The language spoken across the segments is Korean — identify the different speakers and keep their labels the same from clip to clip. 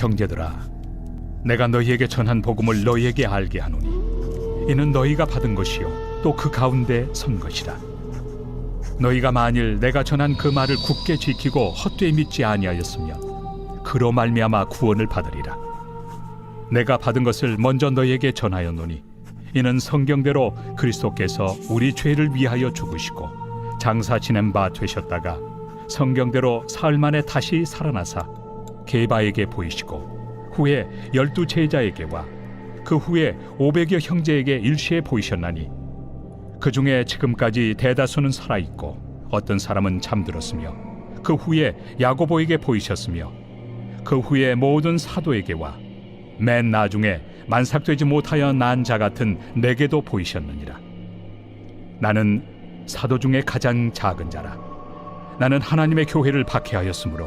Speaker 1: 형제들아, 내가 너희에게 전한 복음을 너희에게 알게 하노니 이는 너희가 받은 것이요 또 그 가운데 선 것이라. 너희가 만일 내가 전한 그 말을 굳게 지키고 헛되이 믿지 아니하였으면 그로 말미암아 구원을 받으리라. 내가 받은 것을 먼저 너희에게 전하였노니 이는 성경대로 그리스도께서 우리 죄를 위하여 죽으시고 장사 지낸 바 되셨다가 성경대로 사흘 만에 다시 살아나사 게바에게 보이시고 후에 12 제자에게와 그 후에 500여 형제에게 일시에 보이셨나니 그 중에 지금까지 대다수는 살아있고 어떤 사람은 잠들었으며 그 후에 야고보에게 보이셨으며 그 후에 모든 사도에게와 맨 나중에 만삭되지 못하여 난 자 같은 내게도 보이셨느니라. 나는 사도 중에 가장 작은 자라. 나는 하나님의 교회를 박해하였으므로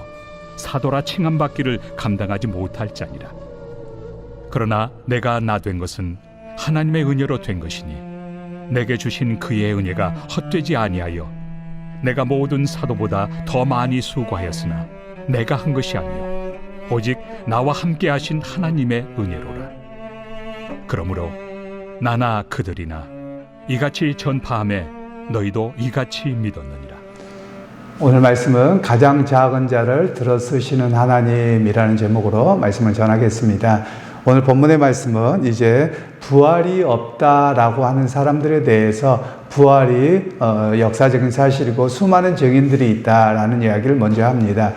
Speaker 1: 사도라 칭함받기를 감당하지 못할 자니라. 그러나 내가 나 된 것은 하나님의 은혜로 된 것이니 내게 주신 그의 은혜가 헛되지 아니하여 내가 모든 사도보다 더 많이 수고하였으나 내가 한 것이 아니요 오직 나와 함께 하신 하나님의 은혜로라. 그러므로 나나 그들이나 이같이 전파하매 너희도 이같이 믿었느니라.
Speaker 2: 오늘 말씀은 가장 작은 자를 들어쓰시는 하나님이라는 제목으로 말씀을 전하겠습니다. 오늘 본문의 말씀은 이제 부활이 없다라고 하는 사람들에 대해서 부활이 역사적인 사실이고 수많은 증인들이 있다라는 이야기를 먼저 합니다.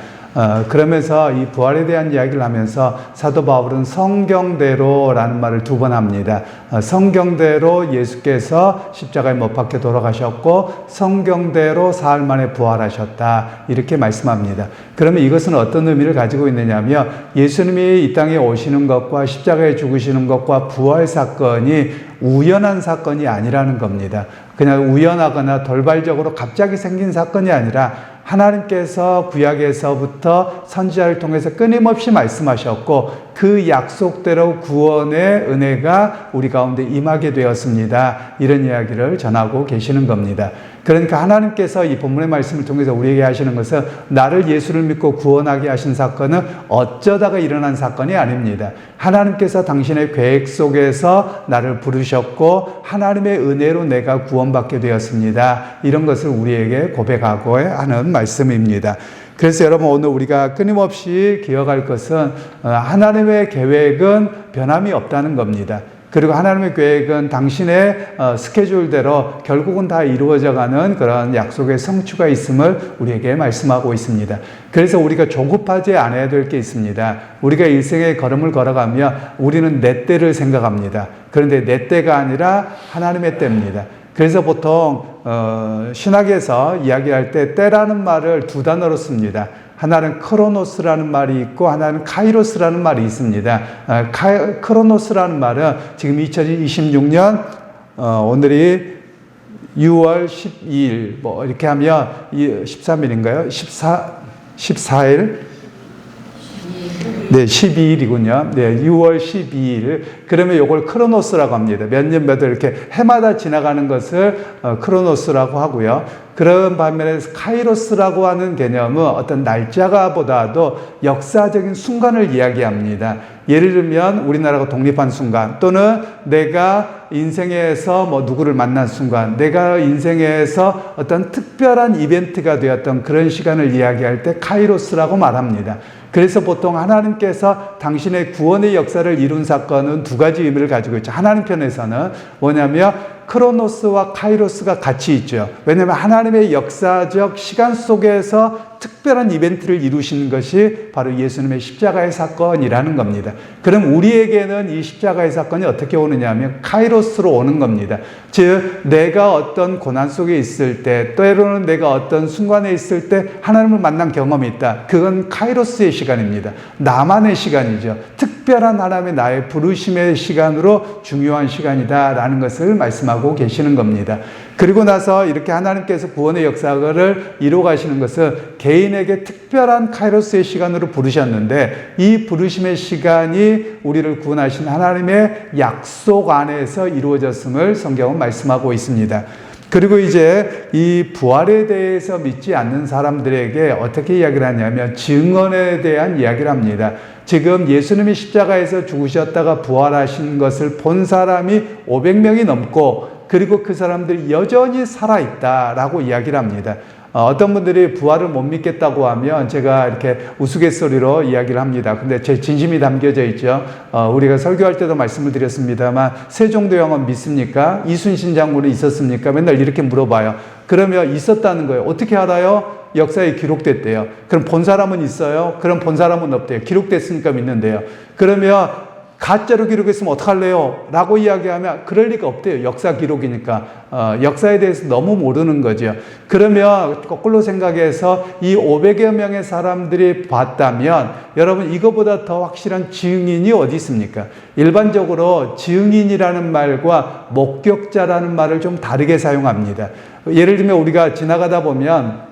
Speaker 2: 그러면서 이 부활에 대한 이야기를 하면서 사도 바울은 성경대로라는 말을 2번 합니다. 성경대로 예수께서 십자가에 못 박혀 돌아가셨고 성경대로 사흘 만에 부활하셨다, 이렇게 말씀합니다. 그러면 이것은 어떤 의미를 가지고 있느냐면 예수님이 이 땅에 오시는 것과 십자가에 죽으시는 것과 부활 사건이 우연한 사건이 아니라는 겁니다. 그냥 우연하거나 돌발적으로 갑자기 생긴 사건이 아니라 하나님께서 구약에서부터 선지자를 통해서 끊임없이 말씀하셨고 그 약속대로 구원의 은혜가 우리 가운데 임하게 되었습니다. 이런 이야기를 전하고 계시는 겁니다. 그러니까 하나님께서 이 본문의 말씀을 통해서 우리에게 하시는 것은 나를 예수를 믿고 구원하게 하신 사건은 어쩌다가 일어난 사건이 아닙니다. 하나님께서 당신의 계획 속에서 나를 부르셨고 하나님의 은혜로 내가 구원받게 되었습니다. 이런 것을 우리에게 고백하고 하는 말씀입니다. 그래서 여러분, 오늘 우리가 끊임없이 기억할 것은 하나님의 계획은 변함이 없다는 겁니다. 그리고 하나님의 계획은 당신의 스케줄대로 결국은 다 이루어져가는 그런 약속의 성취가 있음을 우리에게 말씀하고 있습니다. 그래서 우리가 조급하지 않아야 될 게 있습니다. 우리가 일생의 걸음을 걸어가며 우리는 내 때를 생각합니다. 그런데 내 때가 아니라 하나님의 때입니다. 그래서 보통 신학에서 이야기할 때 때라는 말을 2단어로 씁니다. 하나는 크로노스라는 말이 있고 하나는 카이로스라는 말이 있습니다. 크로노스라는 말은 지금 2026년 오늘이 6월 12일 뭐 이렇게 하면 13일인가요? 14일? 네, 12일이군요. 네, 6월 12일. 그러면 이걸 크로노스라고 합니다. 몇 년 몇 월 이렇게 해마다 지나가는 것을 크로노스라고 하고요. 그런 반면에 카이로스라고 하는 개념은 어떤 날짜가 보다도 역사적인 순간을 이야기합니다. 예를 들면 우리나라가 독립한 순간, 또는 내가 인생에서 뭐 누구를 만난 순간, 내가 인생에서 어떤 특별한 이벤트가 되었던 그런 시간을 이야기할 때 카이로스라고 말합니다. 그래서 보통 하나님께서 당신의 구원의 역사를 이룬 사건은 2가지 의미를 가지고 있죠. 하나님 편에서는 뭐냐면 크로노스와 카이로스가 같이 있죠. 왜냐하면 하나님의 역사적 시간 속에서 특별한 이벤트를 이루시는 것이 바로 예수님의 십자가의 사건이라는 겁니다. 그럼 우리에게는 이 십자가의 사건이 어떻게 오느냐 하면 카이로스로 오는 겁니다. 즉 내가 어떤 고난 속에 있을 때, 때로는 내가 어떤 순간에 있을 때 하나님을 만난 경험이 있다. 그건 카이로스의 시간입니다. 나만의 시간이죠. 특별한 하나님의 나의 부르심의 시간으로 중요한 시간이다라는 것을 말씀하고 계시는 겁니다. 그리고 나서 이렇게 하나님께서 구원의 역사를 이루어 가시는 것은 개인에게 특별한 카이로스의 시간으로 부르셨는데, 이 부르심의 시간이 우리를 구원하신 하나님의 약속 안에서 이루어졌음을 성경은 말씀하고 있습니다. 그리고 이제 이 부활에 대해서 믿지 않는 사람들에게 어떻게 이야기를 하냐면 증언에 대한 이야기를 합니다. 지금 예수님이 십자가에서 죽으셨다가 부활하신 것을 본 사람이 500명이 넘고 그리고 그 사람들이 여전히 살아있다라고 이야기를 합니다. 어떤 분들이 부활을 못 믿겠다고 하면 제가 이렇게 우스갯소리로 이야기를 합니다. 근데 제 진심이 담겨져 있죠. 우리가 설교할 때도 말씀을 드렸습니다만 세종대왕은 믿습니까? 이순신 장군은 있었습니까? 맨날 이렇게 물어봐요. 그러면 있었다는 거예요. 어떻게 알아요? 역사에 기록됐대요. 그럼 본 사람은 있어요? 그럼 본 사람은 없대요. 기록됐으니까 믿는데요. 그러면 가짜로 기록했으면 어떡할래요? 라고 이야기하면 그럴 리가 없대요. 역사 기록이니까. 역사에 대해서 너무 모르는 거죠. 그러면 거꾸로 생각해서 이 500여 명의 사람들이 봤다면 여러분 이거보다 더 확실한 증인이 어디 있습니까? 일반적으로 증인이라는 말과 목격자라는 말을 좀 다르게 사용합니다. 예를 들면 우리가 지나가다 보면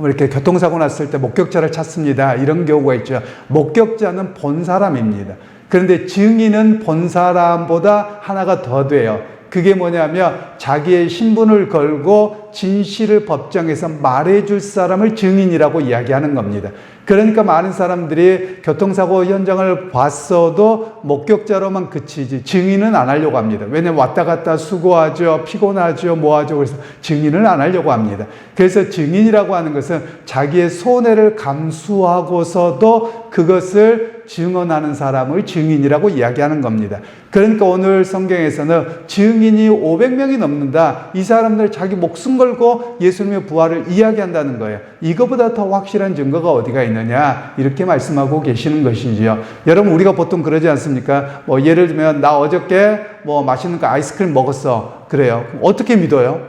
Speaker 2: 이렇게 교통사고 났을 때 목격자를 찾습니다. 이런 경우가 있죠. 목격자는 본 사람입니다. 그런데 증인은 본 사람보다 하나가 더 돼요. 그게 뭐냐면 자기의 신분을 걸고 진실을 법정에서 말해줄 사람을 증인이라고 이야기하는 겁니다. 그러니까 많은 사람들이 교통사고 현장을 봤어도 목격자로만 그치지 증인은 안 하려고 합니다. 왜냐하면 왔다 갔다 수고하죠. 피곤하죠. 뭐하죠. 그래서 증인을 안 하려고 합니다. 그래서 증인이라고 하는 것은 자기의 손해를 감수하고서도 그것을 증언하는 사람을 증인이라고 이야기하는 겁니다. 그러니까 오늘 성경에서는 증인이 500명이 넘는다. 이 사람들 자기 목숨 걸고 예수님의 부활을 이야기한다는 거예요. 이거보다 더 확실한 증거가 어디가 있느냐 이렇게 말씀하고 계시는 것이지요. 여러분 우리가 보통 그러지 않습니까? 뭐 예를 들면 나 어저께 뭐 맛있는 거 아이스크림 먹었어. 그래요. 그럼 어떻게 믿어요?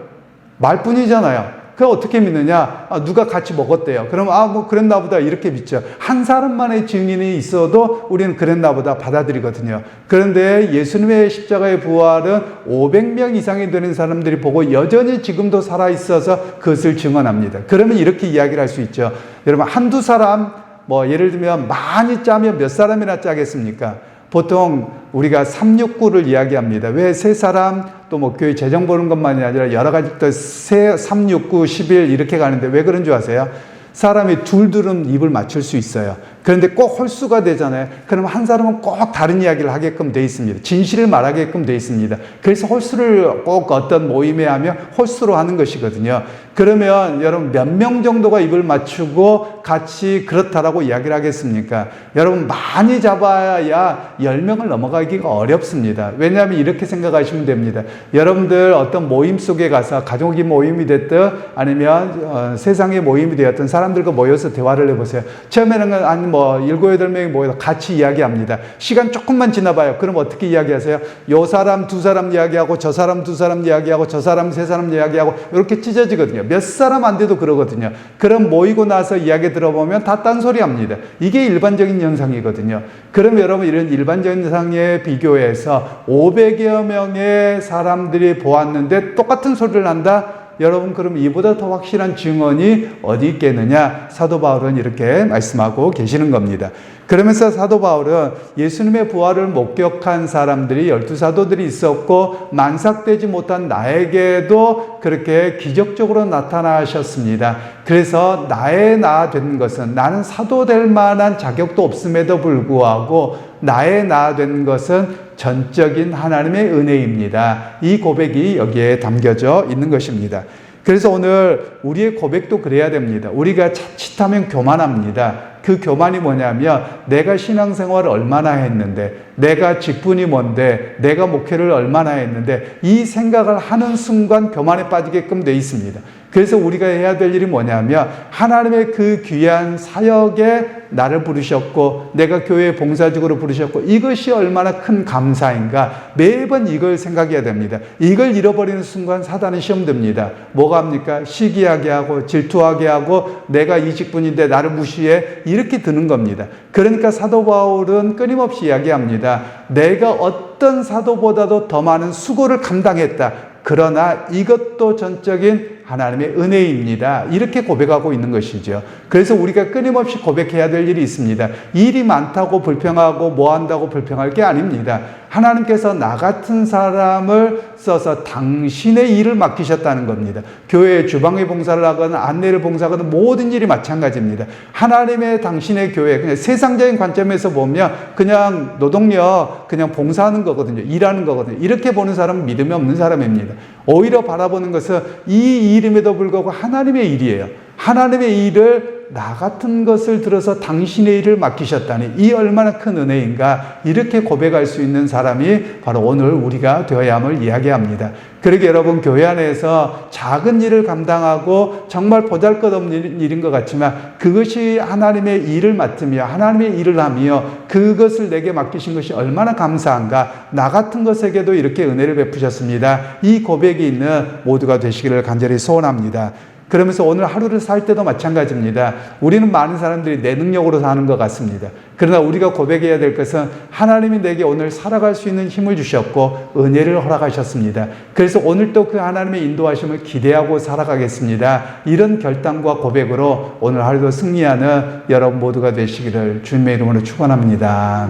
Speaker 2: 말뿐이잖아요. 그걸 어떻게 믿느냐? 누가 같이 먹었대요. 그럼 뭐 그랬나 보다 이렇게 믿죠. 한 사람만의 증인이 있어도 우리는 그랬나 보다 받아들이거든요. 그런데 예수님의 십자가의 부활은 500명 이상이 되는 사람들이 보고 여전히 지금도 살아있어서 그것을 증언합니다. 그러면 이렇게 이야기를 할 수 있죠. 여러분 한두 사람 뭐 예를 들면 많이 짜면 몇 사람이나 짜겠습니까? 보통 우리가 369를 이야기합니다. 왜 세 사람 또 뭐 교회 재정 보는 것만이 아니라 여러 가지 또 369, 11 이렇게 가는데 왜 그런 줄 아세요? 사람이 둘은 입을 맞출 수 있어요. 그런데 꼭 홀수가 되잖아요. 그럼 한 사람은 꼭 다른 이야기를 하게끔 돼 있습니다. 진실을 말하게끔 돼 있습니다. 그래서 홀수를 꼭 어떤 모임에 하면 홀수로 하는 것이거든요. 그러면 여러분 몇 명 정도가 입을 맞추고 같이 그렇다라고 이야기를 하겠습니까? 여러분 많이 잡아야 10명을 넘어가기가 어렵습니다. 왜냐하면 이렇게 생각하시면 됩니다. 여러분들 어떤 모임 속에 가서 가족이 모임이 됐든 아니면 세상의 모임이 되었든 사람들과 모여서 대화를 해보세요. 처음에는 한 7, 8명이 모여서 같이 이야기합니다. 시간 조금만 지나봐요. 그럼 어떻게 이야기하세요? 요 사람 2사람 이야기하고 저 사람 2사람 이야기하고 저 사람 3사람 이야기하고 이렇게 찢어지거든요. 몇 사람 안 돼도 그러거든요. 그럼 모이고 나서 이야기 들어보면 다 딴소리 합니다. 이게 일반적인 현상이거든요. 그럼 여러분 이런 일반적인 현상에 비교해서 500여 명의 사람들이 보았는데 똑같은 소리를 한다? 여러분 그럼 이보다 더 확실한 증언이 어디 있겠느냐? 사도 바울은 이렇게 말씀하고 계시는 겁니다. 그러면서 사도 바울은 예수님의 부활을 목격한 사람들이 12사도들이 있었고 만삭되지 못한 나에게도 그렇게 기적적으로 나타나셨습니다. 그래서 나의 나 된 것은 나는 사도 될 만한 자격도 없음에도 불구하고 나의 나 된 것은 전적인 하나님의 은혜입니다. 이 고백이 여기에 담겨져 있는 것입니다. 그래서 오늘 우리의 고백도 그래야 됩니다. 우리가 자칫하면 교만합니다. 그 교만이 뭐냐면 내가 신앙생활을 얼마나 했는데 내가 직분이 뭔데 내가 목회를 얼마나 했는데 이 생각을 하는 순간 교만에 빠지게끔 돼 있습니다. 그래서 우리가 해야 될 일이 뭐냐면 하나님의 그 귀한 사역에 나를 부르셨고 내가 교회에 봉사직으로 부르셨고 이것이 얼마나 큰 감사인가 매번 이걸 생각해야 됩니다. 이걸 잃어버리는 순간 사단은 시험 듭니다. 뭐가 합니까? 시기하게 하고 질투하게 하고 내가 이 직분인데 나를 무시해 이렇게 드는 겁니다. 그러니까 사도 바울은 끊임없이 이야기합니다. 내가 어떤 사도보다도 더 많은 수고를 감당했다. 그러나 이것도 전적인 하나님의 은혜입니다. 이렇게 고백하고 있는 것이죠. 그래서 우리가 끊임없이 고백해야 될 일이 있습니다. 일이 많다고 불평하고 뭐 한다고 불평할 게 아닙니다. 하나님께서 나 같은 사람을 써서 당신의 일을 맡기셨다는 겁니다. 교회 주방의 봉사를 하거나 안내를 봉사하거나 모든 일이 마찬가지입니다. 하나님의 당신의 교회, 그냥 세상적인 관점에서 보면 그냥 노동력, 그냥 봉사하는 거거든요. 일하는 거거든요. 이렇게 보는 사람은 믿음이 없는 사람입니다. 오히려 바라보는 것은 이 일임에도 불구하고 하나님의 일이에요. 하나님의 일을 나 같은 것을 들어서 당신의 일을 맡기셨다니 이 얼마나 큰 은혜인가, 이렇게 고백할 수 있는 사람이 바로 오늘 우리가 되어야 함을 이야기합니다. 그러게 여러분, 교회 안에서 작은 일을 감당하고 정말 보잘것없는 일인 것 같지만 그것이 하나님의 일을 맡으며 하나님의 일을 하며 그것을 내게 맡기신 것이 얼마나 감사한가, 나 같은 것에게도 이렇게 은혜를 베푸셨습니다. 이 고백이 있는 모두가 되시기를 간절히 소원합니다. 그러면서 오늘 하루를 살 때도 마찬가지입니다. 우리는 많은 사람들이 내 능력으로 사는 것 같습니다. 그러나 우리가 고백해야 될 것은 하나님이 내게 오늘 살아갈 수 있는 힘을 주셨고 은혜를 허락하셨습니다. 그래서 오늘도 그 하나님의 인도하심을 기대하고 살아가겠습니다. 이런 결단과 고백으로 오늘 하루도 승리하는 여러분 모두가 되시기를 주님의 이름으로 축원합니다.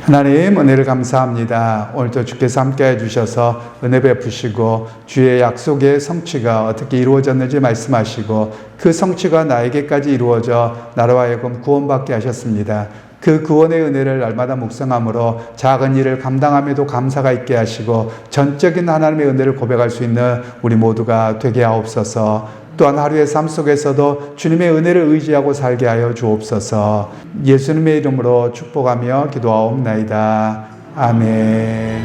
Speaker 2: 하나님, 은혜를 감사합니다. 오늘도 주께서 함께해 주셔서 은혜 베푸시고 주의 약속의 성취가 어떻게 이루어졌는지 말씀하시고 그 성취가 나에게까지 이루어져 나로 하여금 구원받게 하셨습니다. 그 구원의 은혜를 날마다 묵상함으로 작은 일을 감당함에도 감사가 있게 하시고 전적인 하나님의 은혜를 고백할 수 있는 우리 모두가 되게 하옵소서. 또한 하루의 삶 속에서도 주님의 은혜를 의지하고 살게 하여 주옵소서. 예수님의 이름으로 축복하며 기도하옵나이다. 아멘.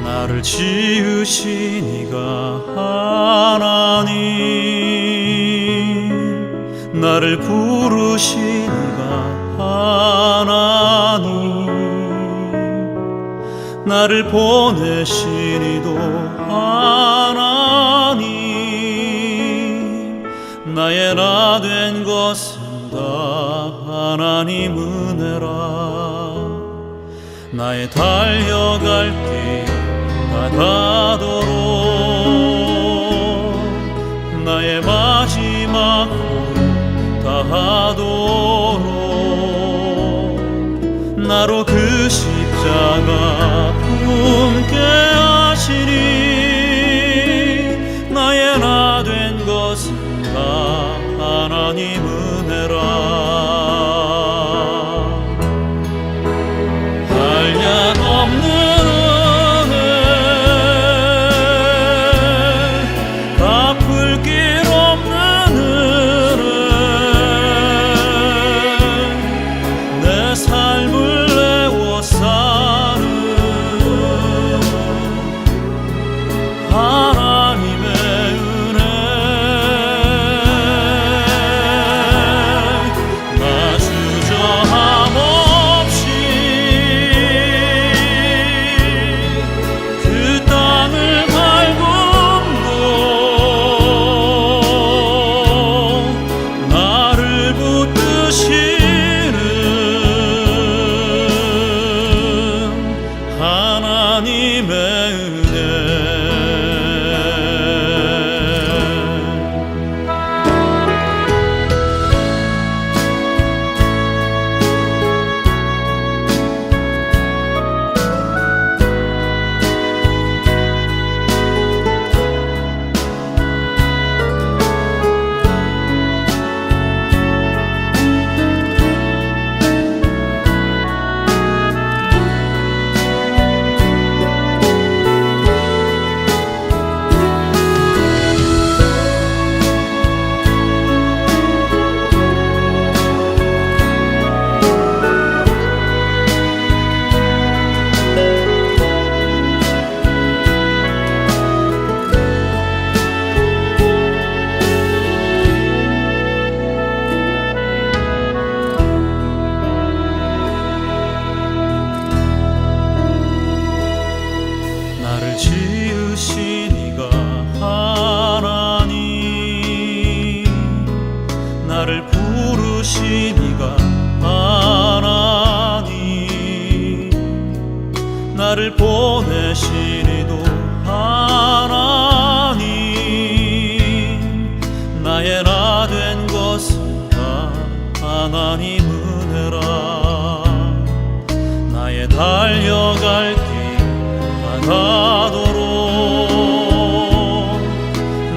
Speaker 3: 나를 지으신 이가 하나님, 나를 부르신 이가 하나님, 나를 보내신 이도 하나님, 나의 나 된 것은 다 하나님 은혜라. 나의 달려갈 길 다가도록 나의 마지막 호흡 다하도록 나로 그 십자가 품게 하시니 나의 나 된 것은 다 하나님 은혜라. 한량 없는 은혜, 갚을 길 없는 은혜, 내 삶을 내워 사는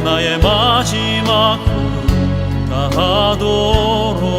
Speaker 3: 나의 마지막 걸음 다하도록